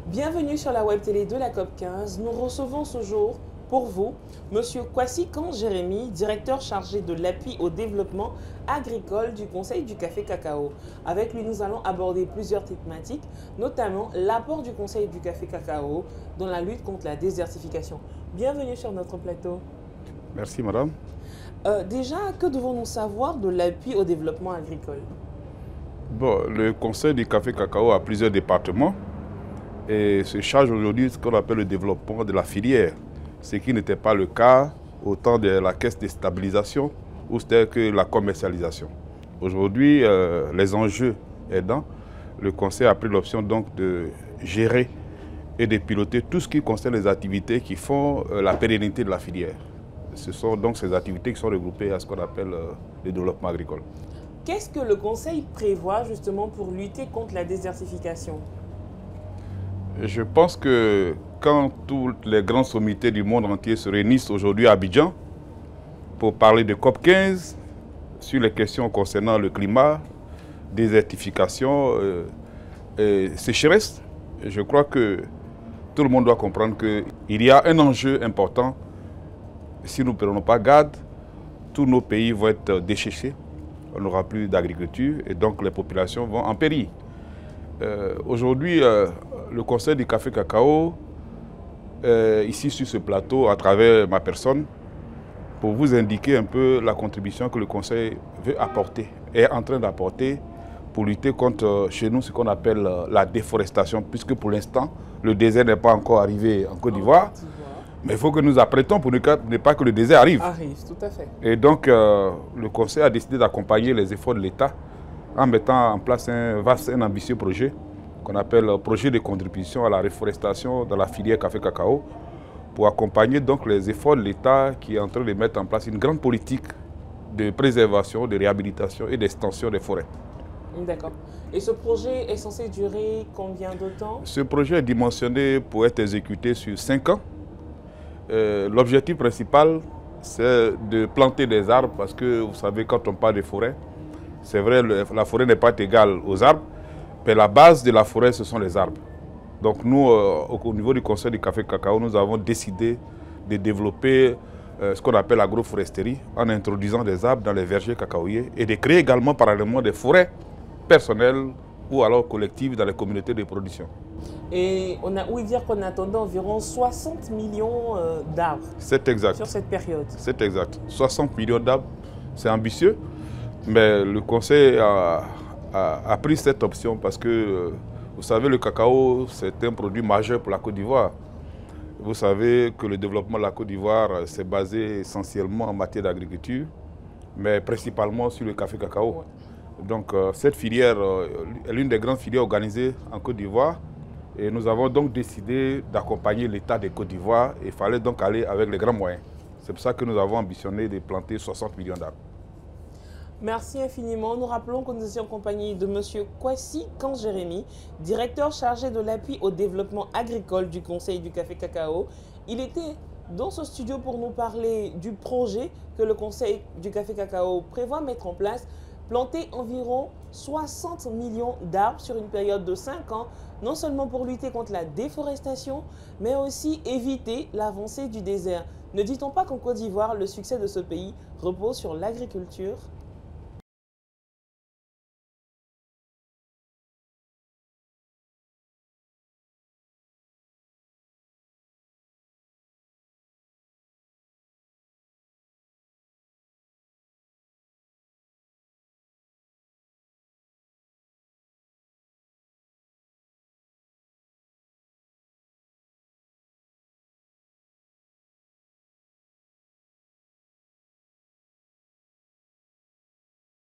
Bienvenue sur la web télé de la COP 15. Nous recevons ce jour, pour vous, M. Kwasi Kang-Jérémy, directeur chargé de l'appui au développement agricole du Conseil du Café Cacao. Avec lui, nous allons aborder plusieurs thématiques, notamment l'apport du Conseil du Café Cacao dans la lutte contre la désertification. Bienvenue sur notre plateau. Merci, madame. Déjà, que devons-nous savoir de l'appui au développement agricole? Bon, le Conseil du Café Cacao a plusieurs départements et se charge aujourd'hui de ce qu'on appelle le développement de la filière, ce qui n'était pas le cas au temps de la caisse de stabilisation ou c'était que la commercialisation. Aujourd'hui, les enjeux aidant, le Conseil a pris l'option donc de gérer et de piloter tout ce qui concerne les activités qui font la pérennité de la filière. Ce sont donc ces activités qui sont regroupées à ce qu'on appelle le développement agricole. Qu'est-ce que le Conseil prévoit justement pour lutter contre la désertification? Je pense que quand toutes les grandes sommités du monde entier se réunissent aujourd'hui à Abidjan pour parler de COP 15 sur les questions concernant le climat, désertification et sécheresse, je crois que tout le monde doit comprendre qu'il y a un enjeu important. Si nous ne prenons pas garde, tous nos pays vont être desséchés, on n'aura plus d'agriculture et donc les populations vont en périr. Aujourd'hui, le Conseil du Café Cacao, ici sur ce plateau, à travers ma personne, pour vous indiquer un peu la contribution que le Conseil veut apporter, est en train d'apporter pour lutter contre, chez nous, ce qu'on appelle la déforestation, puisque pour l'instant, le désert n'est pas encore arrivé en Côte d'Ivoire. Mais il faut que nous apprêtons pour ne pas que le désert arrive. Tout à fait. Et donc, le Conseil a décidé d'accompagner les efforts de l'État en mettant en place un ambitieux projet qu'on appelle projet de contribution à la reforestation dans la filière café-cacao pour accompagner donc les efforts de l'État qui est en train de mettre en place une grande politique de préservation, de réhabilitation et d'extension des forêts. D'accord. Et ce projet est censé durer combien de temps? Ce projet est dimensionné pour être exécuté sur 5 ans. L'objectif principal, c'est de planter des arbres parce que vous savez, quand on parle de forêt, c'est vrai, la forêt n'est pas égale aux arbres, mais la base de la forêt, ce sont les arbres. Donc nous, au niveau du Conseil du Café Cacao, nous avons décidé de développer ce qu'on appelle l'agroforesterie en introduisant des arbres dans les vergers cacaoyers et de créer également parallèlement des forêts personnelles ou alors collectives dans les communautés de production. Et on a ouï dire qu'on attendait environ 60 millions d'arbres. C'est exact. Sur cette période. C'est exact. 60 millions d'arbres, c'est ambitieux, mais le Conseil a pris cette option parce que, vous savez, le cacao, c'est un produit majeur pour la Côte d'Ivoire. Vous savez que le développement de la Côte d'Ivoire s'est basé essentiellement en matière d'agriculture, mais principalement sur le café-cacao. Ouais. Donc cette filière est l'une des grandes filières organisées en Côte d'Ivoire et nous avons donc décidé d'accompagner l'État de Côte d'Ivoire et il fallait donc aller avec les grands moyens. C'est pour ça que nous avons ambitionné de planter 60 millions d'arbres. Merci infiniment. Nous rappelons que nous étions en compagnie de M. Kwasi Kang-Jérémy, directeur chargé de l'appui au développement agricole du Conseil du Café Cacao. Il était dans ce studio pour nous parler du projet que le Conseil du Café Cacao prévoit mettre en place, planter environ 60 millions d'arbres sur une période de 5 ans, non seulement pour lutter contre la déforestation, mais aussi éviter l'avancée du désert. Ne dit-on pas qu'en Côte d'Ivoire, le succès de ce pays repose sur l'agriculture ?